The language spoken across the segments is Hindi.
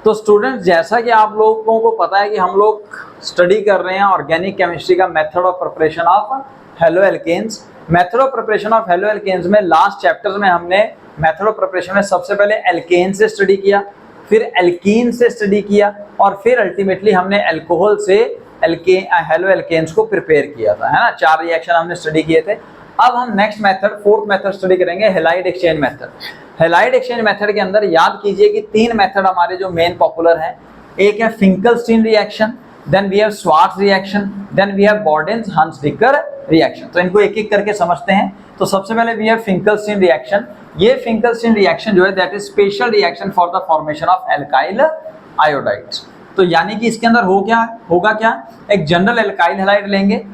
तो स्टूडेंट्स, जैसा कि आप लोगों को पता है कि हम लोग स्टडी कर रहे हैं ऑर्गेनिक केमिस्ट्री का method of preparation of haloalkanes. Method of preparation of haloalkanes में लास्ट चैप्टर में हमने मेथड ऑफ प्रिपरेशन में सबसे पहले एल्केन से स्टडी किया, फिर एल्कीन से स्टडी किया और फिर अल्टीमेटली हमने अल्कोहल से हेलो एल्केन्स को प्रिपेयर किया था, है ना। 4 रिएक्शन हमने स्टडी किए थे। अब हम next method, fourth method study करेंगे, halide exchange method. Halide exchange method के अंदर याद कीजिए कि 3 मेथड हमारे जो मेन पॉपुलर हैं। एक है Finkelstein reaction, then we have Swarts reaction, then we have Borodin Hunsdiecker reaction. तो इनको एक एक करके समझते हैं। तो सबसे पहले वी हैव फिंकलस्टीन रिएक्शन। ये फिंकलस्टीन रिएक्शन जो है that is special reaction for the formation of alkyl iodides. तो यानी कि इसके अंदर होगा क्या, एक जनरल एल्काइल हैलाइड लेंगे,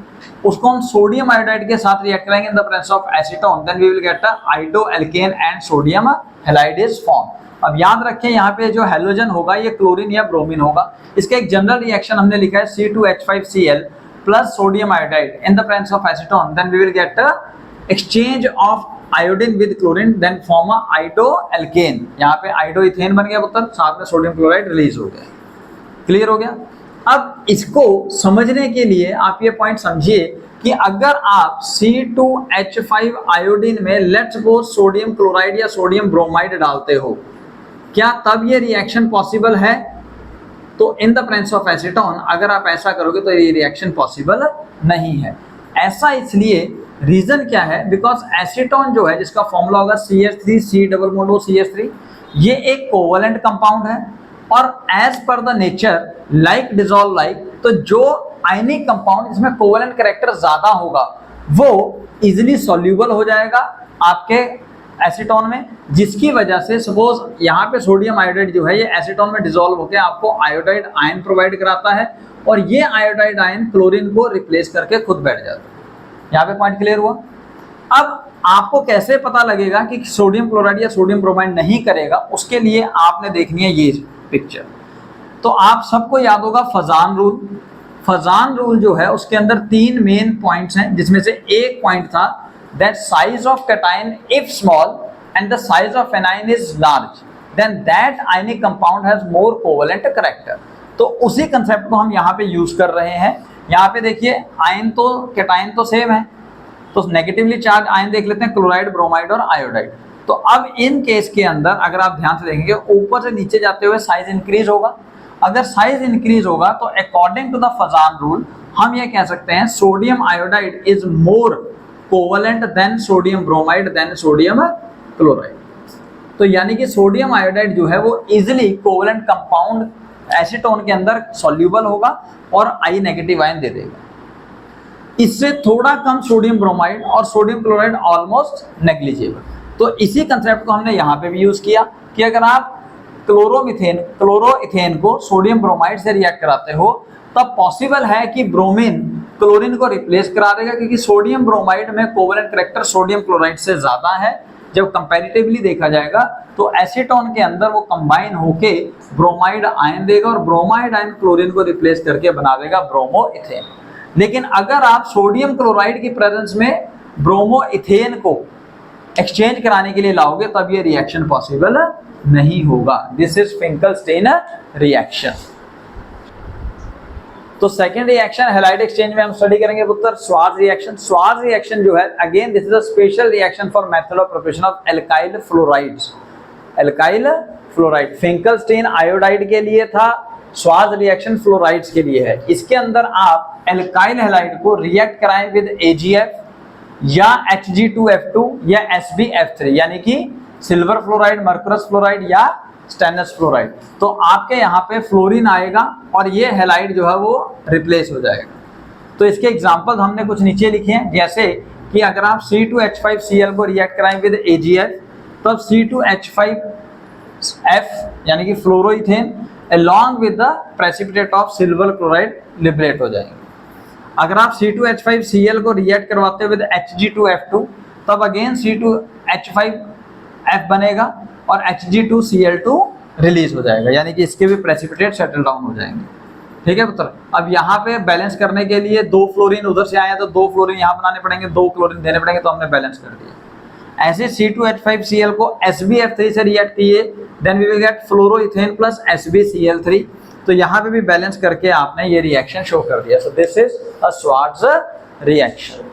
उसको हम सोडियम आयोडाइड के साथ रिएक्ट करेंगे in the presence of acetone, then we will get a iodoalkane and sodium halide is form. अब याद रखें यहाँ पे जो हैलोजन होगा ये क्लोरीन या ब्रोमीन होगा। इसका एक जनरल रिएक्शन हमने लिखा है C2H5Cl plus sodium iodide in the presence of acetone, then we will get a exchange of iodine with chlorine, then form a iodoalkane. यहाँ पे आयोडोइथेन बन गया पुत्र, साथ में सोडियम क्लोराइड रिलीज हो गया। क्लियर हो गया। अब इसको समझने के लिए आप ये पॉइंट समझिए कि अगर आप C2H5 आयोडीन में लेट्स सपोज सोडियम क्लोराइड या सोडियम ब्रोमाइड डालते हो, क्या तब ये रिएक्शन पॉसिबल है? तो इन द प्रेजेंस ऑफ एसीटोन अगर आप ऐसा करोगे तो ये रिएक्शन पॉसिबल नहीं है। ऐसा इसलिए, रीजन क्या है, बिकॉज एसीटोन जो है जिसका फॉर्मूला होगा CH3, ये एक कोवलेंट कंपाउंड है और एज पर the nature like dissolve like, तो जो आयनिक कंपाउंड जिसमें कोवलेंट कैरेक्टर ज्यादा होगा वो इजिली सॉल्यूबल हो जाएगा आपके एसीटोन में, जिसकी वजह से सपोज यहाँ पे सोडियम आयोडाइड जो है ये एसीटोन में डिसॉल्व होकर आपको आयोडाइड आयन प्रोवाइड कराता है और ये आयोडाइड आयन क्लोरीन को रिप्लेस करके खुद बैठ जाता है। यहाँ पे पॉइंट क्लियर हुआ। अब आपको कैसे पता लगेगा कि सोडियम क्लोराइड या सोडियम ब्रोमाइड नहीं करेगा, उसके लिए आपने देखनी है ये पिक्चर। तो आप सबको याद होगा फजान रूल। फजान रूल जो है उसके अंदर 3 मेन पॉइंट्स हैं, जिसमें से एक पॉइंट था that size of cation if small and the size of anion is large then that ionic compound has more covalent character. तो उसी कंसेप्ट को हम यहाँ पे यूज कर रहे हैं। यहाँ पे देखिए आयन तो कैटायन तो सेम है, तो नेगेटिवली चार्ज आयन देख लेते हैं, क्लोराइड, ब्रोमाइड और आयोडाइड। तो अब इन केस के अंदर अगर आप ध्यान से देखेंगे ऊपर से नीचे जाते हुए साइज इंक्रीज होगा। अगर साइज इंक्रीज होगा तो according to the Fajans rule हम ये कह सकते हैं sodium iodide is more covalent than sodium bromide than sodium chloride. तो यानी कि सोडियम आयोडाइड जो है वो इजिली कोवलेंट कंपाउंड एसीटोन के अंदर सॉल्यूबल होगा और I नेगेटिव आयन दे देगा। इससे थोड़ा कम सोडियम ब्रोमाइड और सोडियम क्लोराइड ऑलमोस्ट नेग्लिजिबल। तो इसी कंसेप्ट को हमने यहाँ पे भी यूज किया कि अगर आप क्लोरोइथेन को सोडियम ब्रोमाइड से रिएक्ट कराते हो तब पॉसिबल है कि ब्रोमीन क्लोरीन को रिप्लेस करा देगा, क्योंकि सोडियम ब्रोमाइड में कोवलेंट कैरेक्टर सोडियम क्लोराइड से ज्यादा है। जब कंपैरेटिवली देखा जाएगा तो एसीटोन के अंदर वो कंबाइन होके ब्रोमाइड आयन देगा और ब्रोमाइड आयन क्लोरीन को रिप्लेस करके बना देगा ब्रोमोइथेन। लेकिन अगर आप सोडियम क्लोराइड की प्रेजेंस में ब्रोमोइथेन को एक्सचेंज कराने के लिए लाओगे तब ये रिएक्शन पॉसिबल नहीं होगा। This is Finkelstein reaction. तो सेकंड रिएक्शन हैलाइड एक्सचेंज में हम स्टडी करेंगे पुत्र स्वार्ट्ज रिएक्शन। स्वार्ट्ज रिएक्शन जो है again this is a special reaction for method of preparation of alkyl fluorides. Alkyl fluoride Finkelstein iodide के लिए था, स्वार्ट्ज रिएक्शन फ्लोराइड्स के लिए है। इसके अंदर आप एल्काइल हैलाइड को रिएक्ट कराएं विद AgF या Hg2F2 या SbF3 यानी कि सिल्वर फ्लोराइड, मर्करस फ्लोराइड या स्टेनस फ्लोराइड। तो आपके यहाँ पे फ्लोरीन आएगा और ये हैलाइड जो है वो रिप्लेस हो जाएगा। तो इसके एग्जांपल हमने कुछ नीचे लिखे हैं, जैसे कि अगर आप C2H5Cl को रिएक्ट कराएं विद AgF तब C2H5F यानी कि फ्लोरोइथेन along with the precipitate of silver chloride liberate हो जाएंगे। अगर आप C2H5Cl को रिएक्ट करवाते हो विद Hg2F2 तब अगेन C2H5F बनेगा और Hg2Cl2 रिलीज हो जाएगा, यानी कि इसके भी प्रेसिपिटेट सेटल डाउन हो जाएंगे। ठीक है पुत्र। अब यहाँ पे बैलेंस करने के लिए 2 फ्लोरीन उधर से आए हैं तो 2 फ्लोरीन यहाँ बनाने पड़ेंगे, 2 क्लोरीन देने पड़ेंगे, तो हमने बैलेंस कर दिया। ऐसे C2H5Cl को SbF3 से रिएक्ट किए then we will get fluoroethane plus SbCl3। तो यहाँ पे भी बैलेंस करके आपने ये रिएक्शन शो कर दिया। So this is a Swarts reaction.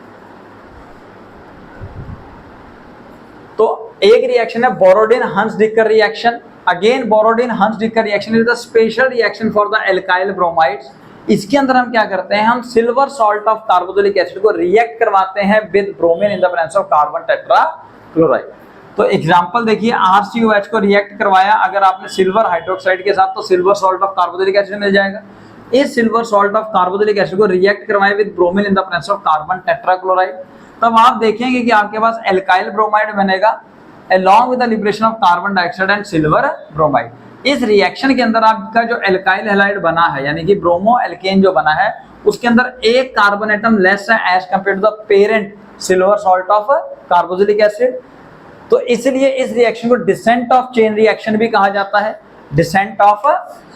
तो एक रिएक्शन है Borodin Hunsdiecker reaction. Again Borodin Hunsdiecker reaction is the special reaction for the alkyl bromides. इसके अंदर हम क्या करते हैं, हम silver salt of carboxylic acid को रिएक्ट करवाते हैं with bromine in the presence of carbon tetrachloride. तो एग्जांपल देखिए, RCOH को रिएक्ट करवाया अगर आपने सिल्वर हाइड्रोक्साइड के साथ, तो silver salt of carboxylic acid मिल जाएगा। इस silver salt of carboxylic acid को रिएक्ट करवाए with bromine in the presence of carbon tetrachloride, तब आप देखेंगे कि आपके पास एल्काइल ब्रोमाइड बनेगा along with the liberation of carbon dioxide and silver bromide। इस रिएक्शन के अंदर आपका जो एल्काइल हैलाइड बना है, यानी कि ब्रोमो एल्केन जो बना है, उसके अंदर एक कार्बन एटम लेस है as compare to the parent silver salt of carboxylic acid. तो इसलिए इस रिएक्शन को डिसेंट ऑफ चेन रिएक्शन भी कहा जाता है, डिसेंट ऑफ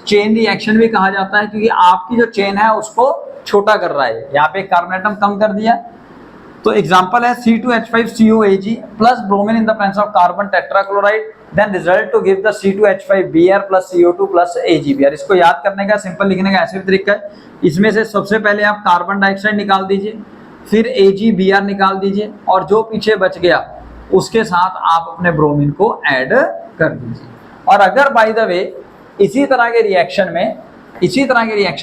चेन रिएक्शन भी कहा जाता है, क्योंकि आपकी जो चेन है उसको छोटा कर रहा है। यहाँ पे कार्बन एटम कम कर दिया। तो एग्जांपल है C2H5COAg plus bromine in the presence of carbon tetrachloride, then result to give the C2H5Br plus CO2 plus AgBr। इसको याद करने का, सिंपल लिखने का ऐसे भी तरीका है। इसमें से सबसे पहले आप कार्बन डाइऑक्साइड निकाल दीजिए, फिर AgBr निकाल दीजिए, और जो पीछे बच गया उसके साथ आप अपने ब्रोमीन को ऐड कर दीजिए। और अगर बाय द वे इसी तरह के रिएक्शन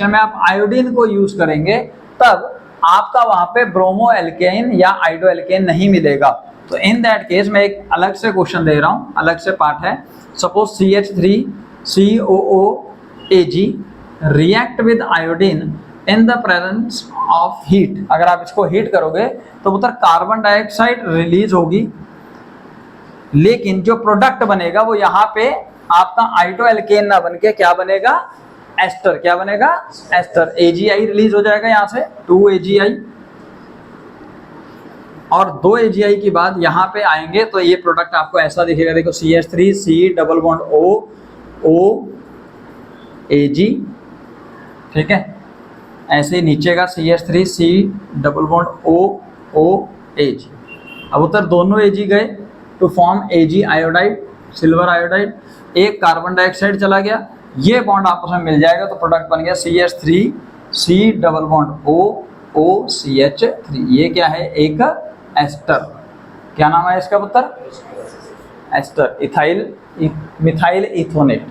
में आप आयोडीन को यूज करेंगे, तब आपका वहां पे ब्रोमो एल्केन या आइडो एल्केन नहीं मिलेगा। तो इन दैट केस मैं एक अलग से क्वेश्चन दे रहा हूं, अलग से पार्ट है। Suppose CH3COOAg react with iodine in the presence of heat. अगर आप इसको हीट करोगे तो उधर कार्बन डाइऑक्साइड रिलीज होगी, लेकिन जो प्रोडक्ट बनेगा वो यहाँ पे आपका आइडो एल्केन ना बन के क्या बनेगा, एस्टर। क्या बनेगा, एस्टर। AgI रिलीज हो जाएगा यहाँ से 2 AgI, और 2 AgI के बाद यहाँ पे आएंगे तो ये प्रोडक्ट आपको ऐसा दिखेगा। देखो CH3C डबल बॉन्ड OAg, ठीक है, ऐसे ही नीचे का CH3C डबल बॉन्ड OAg। अब उधर दोनों Ag गए to form Ag iodide, silver iodide. एक कार्बन डाइऑक्साइड चला गया, ये बॉन्ड आपस में मिल जाएगा, तो प्रोडक्ट बन गया CH3C डबल बॉन्ड OCH3। ये क्या है, एक एस्टर। क्या नाम है इसका पुत्र, एस्टर, मिथाइल इथोनेट।